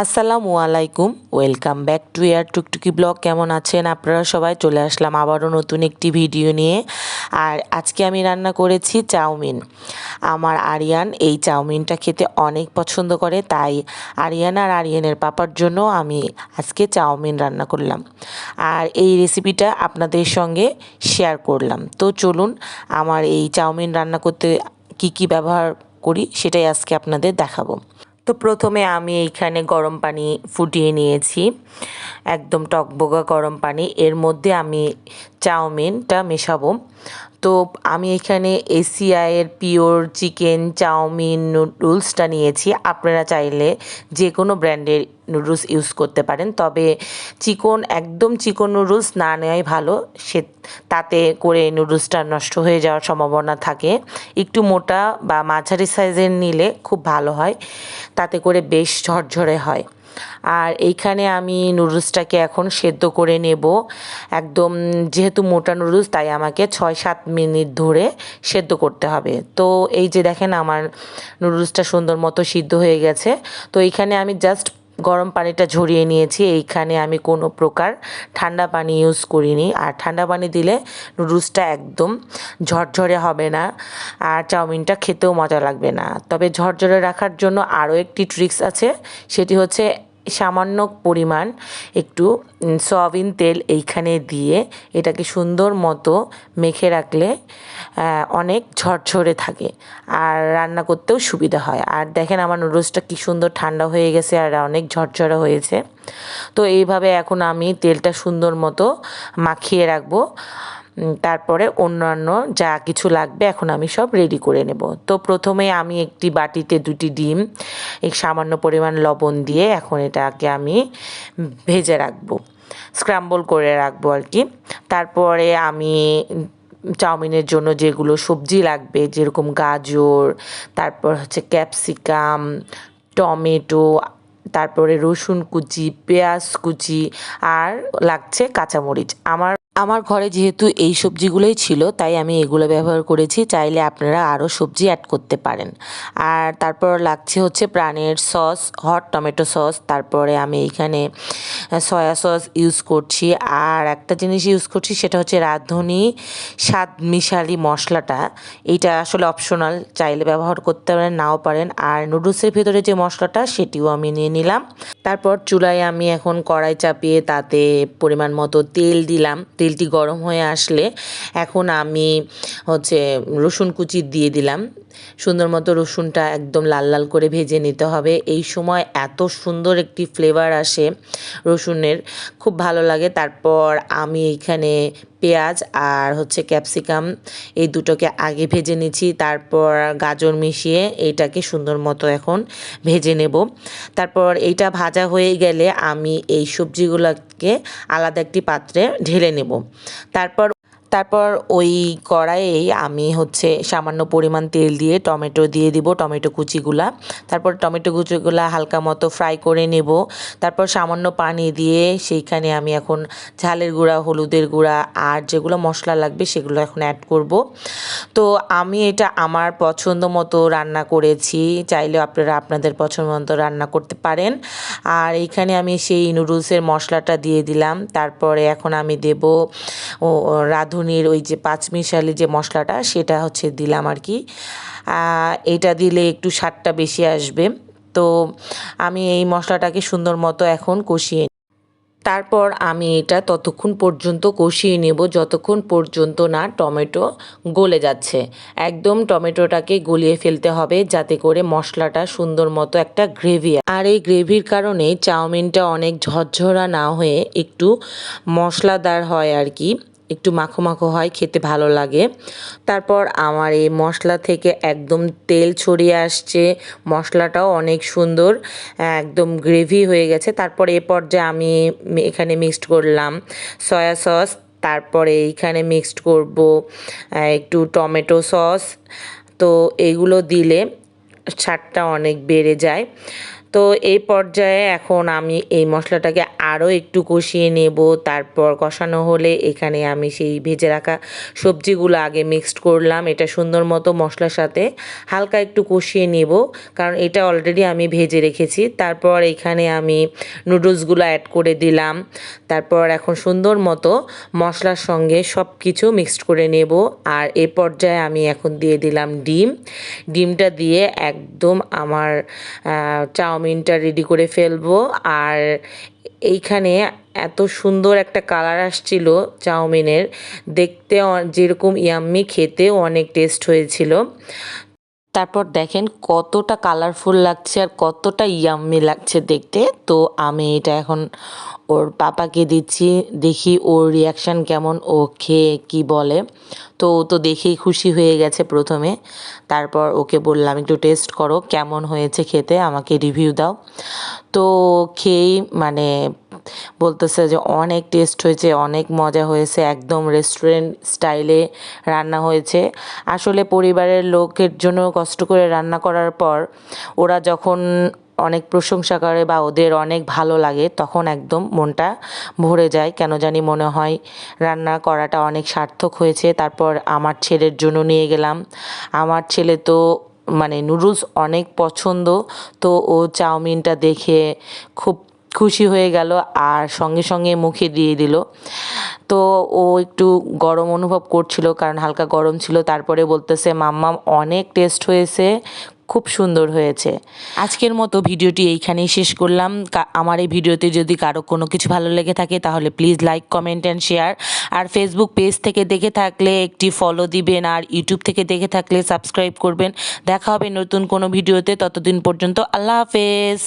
আসসালামু আলাইকুম, welcome back to year Tuktuki blog. কেমন আছেন আপনারা সবাই? চলে আসলাম আবারও নতুন একটি ভিডিও নিয়ে। আর আজকে আমি রান্না করেছি চাউমিন। আমার আরিয়ান এই চাউমিনটা খেতে অনেক পছন্দ করে, তাই আরিয়ান আর আরিয়ানের পাপার জন্য আমি আজকে চাউমিন রান্না করলাম আর এই রেসিপিটা আপনাদের সঙ্গে শেয়ার করলাম। তো চলুন, আমার এই চাউমিন রান্না করতে কি কি ব্যবহার করি সেটাই আজকে আপনাদের দেখাবো। তো প্রথমে আমি এইখানে গরম পানি ফুটিয়ে নিয়েছি, একদম টকবগা গরম পানি। এর মধ্যে আমি চাউমিনটা মেশাবো। তো আমি এখানে এসিআইয়ের পিওর চিকেন চাউমিন নুডলসটা নিয়েছি। আপনারা চাইলে যে কোনো ব্র্যান্ডের নুডলস ইউজ করতে পারেন, তবে একদম চিকন নুডলস না নেওয়াই ভালো। তাতে করে নুডলসটা নষ্ট হয়ে যাওয়ার সম্ভাবনা থাকে। একটু মোটা বা মাঝারি সাইজের নিলে খুব ভালো হয়, তাতে করে বেশ ঝরঝরে হয়। আর এইখানে আমি নুডলসটাকে এখন সেদ্ধ করে নেব। একদম যেহেতু মোটা নুডলস, তাই আমাকে 6-7 মিনিট ধরে সেদ্ধ করতে হবে। তো এই যে দেখেন, আমার নুডলসটা সুন্দর মতো সিদ্ধ হয়ে গেছে। তো এইখানে আমি জাস্ট গরম পানিটা ঝরিয়ে নিয়েছি। এইখানে আমি কোনো প্রকার ঠান্ডা পানি ইউজ করিনি। আর ঠান্ডা পানি দিলে নুডলসটা একদম ঝরঝরে হবে না, আর চাউমিনটা খেতেও মজা লাগবে না। তবে ঝরঝরে রাখার জন্য আরও একটি ট্রিক্স আছে, সেটি হচ্ছে সামান্য পরিমাণ একটু সয়াবিন তেল এইখানে দিয়ে এটাকে সুন্দর মতো মেখে রাখলে অনেক ঝরঝরে থাকে আর রান্না করতেও সুবিধা হয়। আর দেখেন, আমার নুডলসটা কি সুন্দর ঠান্ডা হয়ে গেছে আর অনেক ঝরঝরে হয়েছে। তো এইভাবে এখন আমি তেলটা সুন্দর মতো মাখিয়ে রাখবো। তারপরে অন্যান্য যা কিছু লাগবে এখন আমি সব রেডি করে নেব। তো প্রথমে আমি একটি বাটিতে 2টি ডিম, এক সামান্য পরিমাণ লবণ দিয়ে এখন এটাকে আমি ভেজে রাখবো, স্ক্র্যাম্বল করে রাখবো আর কি। তারপরে আমি চাউমিনের জন্য যেগুলো সবজি লাগবে, যেরকম গাজর, তারপর হচ্ছে ক্যাপসিকাম, টমেটো, তারপরে রসুন কুচি, পেঁয়াজ কুচি, আর লাগছে কাঁচামরিচ। আমার ঘরে যেহেতু এই সবজিগুলোই ছিল, তাই আমি এগুলো ব্যবহার করেছি। চাইলে আপনারা আরও সবজি অ্যাড করতে পারেন। আর তারপর লাগছে হচ্ছে প্রাণের সস, হট টমেটো সস। তারপরে আমি এখানে সয়া সস ইউজ করছি। আর একটা জিনিস ইউজ করছি, সেটা হচ্ছে রাঁধুনি স্বাদ মিশালি মশলাটা। এইটা আসলে অপশনাল, চাইলে ব্যবহার করতে পারেন, নাও পারেন। আর নুডলসের ভেতরে যে মশলাটা, সেটিও আমি নিয়ে নিলাম। তারপর চুলায় আমি এখন কড়াই চাপিয়ে তাতে পরিমাণ মতো তেল দিলাম। তেলটি গরম হয়ে আসলে এখন আমি হচ্ছে রসুন কুচি দিয়ে দিলাম। সুন্দর মতো রসুনটা একদম লাল লাল করে ভেজে নিতে হবে। এই সময় এত সুন্দর একটি ফ্লেভার আসে রসুনের, খুব ভালো লাগে। তারপর আমি এইখানে পেঁয়াজ আর হচ্ছে ক্যাপসিকাম, এই দুটোকে আগে ভেজে নিচ্ছি। তারপর গাজর মিশিয়ে এইটাকে সুন্দর মতো এখন ভেজে নেব। তারপর এইটা ভাজা হয়ে গেলে আমি এই সবজিগুলোকে আলাদা একটি পাত্রে ঢেলে নেব। তারপর তারপর ওই কড়াইয়েই আমি হচ্ছে সামান্য পরিমাণ তেল দিয়ে টমেটো দিয়ে দিব, টমেটো কুচিগুলা। তারপর টমেটো কুচিগুলা হালকা মতো ফ্রাই করে নেব। তারপর সামান্য পানি দিয়ে সেইখানে আমি এখন ঝালের গুঁড়া, হলুদের গুঁড়া আর যেগুলো মশলা লাগবে সেগুলো এখন অ্যাড করব। তো আমি এটা আমার পছন্দ মতো রান্না করেছি, চাইলেও আপনারা আপনাদের পছন্দ মতো রান্না করতে পারেন। আর এইখানে আমি সেই নুডলসের মশলাটা দিয়ে দিলাম। তারপরে এখন আমি দেব রাঁধুনির ওই যে পাঁচমিশালি যে মশলাটা, সেটা হচ্ছে দিলাম আর কি। এটা দিলে একটু স্বাদটা বেশি আসবে। তো আমি এই মশলাটাকে সুন্দর মতো এখন কষিয়ে, তারপর আমি এটা ততক্ষণ পর্যন্ত কষিয়ে নেব যতক্ষণ পর্যন্ত না টমেটো গলে যাচ্ছে। একদম টমেটোটাকে গলিয়ে ফেলতে হবে, যাতে করে মশলাটা সুন্দর মতো একটা গ্রেভি। আর এই গ্রেভির কারণে চাউমিনটা অনেক ঝরঝরা না হয়ে একটু মশলাদার হয় আর কি, একটু মাখো মাখো হয়, খেতে ভালো লাগে। তারপর আমার এই মশলা থেকে একদম তেল ছড়িয়ে আসছে, মশলাটাও অনেক সুন্দর একদম গ্রেভি হয়ে গেছে। তারপর এ পর্যায়ে আমি এখানে মিক্সড করলাম সয়া সস। তারপরে এইখানে মিক্সড করব একটু টমেটো সস। তো এগুলো দিলে স্বাদটা অনেক বেড়ে যায়। তো এই পর্যায়ে এখন আমি এই মশলাটাকে আরও একটু কষিয়ে নেব। তারপর কষানো হলে এখানে আমি সেই ভেজে রাখা সবজিগুলো আগে মিক্সড করলাম, এটা সুন্দর মতো মশলার সাথে হালকা একটু কষিয়ে নেব, কারণ এটা অলরেডি আমি ভেজে রেখেছি। তারপর এখানে আমি নুডলসগুলো অ্যাড করে দিলাম। তারপর এখন সুন্দর মতো মশলার সঙ্গে সব কিছু মিক্সড করে নেব। আর এ পর্যায়ে আমি এখন দিয়ে দিলাম ডিমটা দিয়ে একদম আমার চাউমিনটা রেডি করে ফেলবো। আর এইখানে এত সুন্দর একটা কালার আসছিল চাউমিনের, দেখতে যেরকম ইয়াম্মি, খেতেও অনেক টেস্ট হয়েছিল। তারপর দেখেন কতটা কালারফুল লাগছে আর কতটা ইয়াম্মি লাগছে দেখতে। তো আমি এটা এখন ওর পাপাকে দিচ্ছি, দেখি ওর রিয়াকশান কেমন, ও খেয়ে কী বলে। তো ও তো দেখেই খুশি হয়ে গেছে প্রথমে। তারপর ওকে বললাম একটু টেস্ট করো, কেমন হয়েছে খেতে, আমাকে রিভিউ দাও। তো খেয়েই মানে বলতেছে যে অনেক টেস্ট হয়েছে, অনেক মজা হয়েছে, একদম রেস্টুরেন্ট স্টাইলে রান্না হয়েছে। আসলে পরিবারের লোকের জন্য কষ্ট করে রান্না করার পর ওরা যখন অনেক প্রশংসা করে বা ওদের অনেক ভালো লাগে, তখন একদম মনটা ভরে যায়, কেন জানি মনে হয় রান্না করাটা অনেক সার্থক হয়েছে। তারপর আমার ছেলের জন্য নিয়ে গেলাম। আমার ছেলে তো মানে নুডলস অনেক পছন্দ, তো ও চাউমিনটা দেখে খুব খুশি হয়ে গেল আর সঙ্গে সঙ্গে মুখে দিয়ে দিল। তো ও একটু গরম অনুভব করছিল, কারণ হালকা গরম ছিল। তারপরে বলতেছে মাম্মাম অনেক টেস্ট হয়েছে, খুব সুন্দর হয়েছে। আজকের মতো ভিডিওটি এইখানেই শেষ করলাম। আমার এই ভিডিওতে যদি কারো কোনো কিছু ভালো লেগে থাকে তাহলে please like, comment and share. আর ফেসবুক পেজ থেকে দেখে থাকলে একটি ফলো দিবেন, আর ইউটিউব থেকে দেখে থাকলে সাবস্ক্রাইব করবেন। দেখা হবে নতুন কোনো ভিডিওতে, ততদিন পর্যন্ত আল্লাহ হাফেজ।